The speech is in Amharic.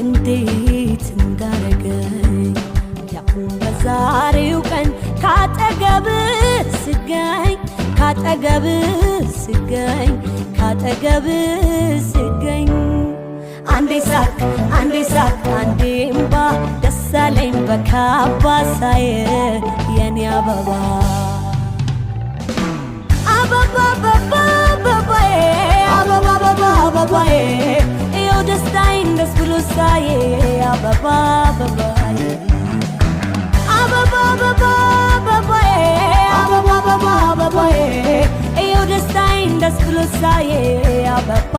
እንዴት እንዳረገኝ ያሁን በዛሬው ቀን ካጠገብ ስገኝ አንዴ ሳቅ አንዴ እምባ ደስ አለኝ በካባ ሳየ የኔ አበባ አበባዬ ይኸው ደስታዬን ደስ ብሎ ሳየ አበባዬ ይኸው ደስታዬን ደስ ብሎ ሳየ አበባ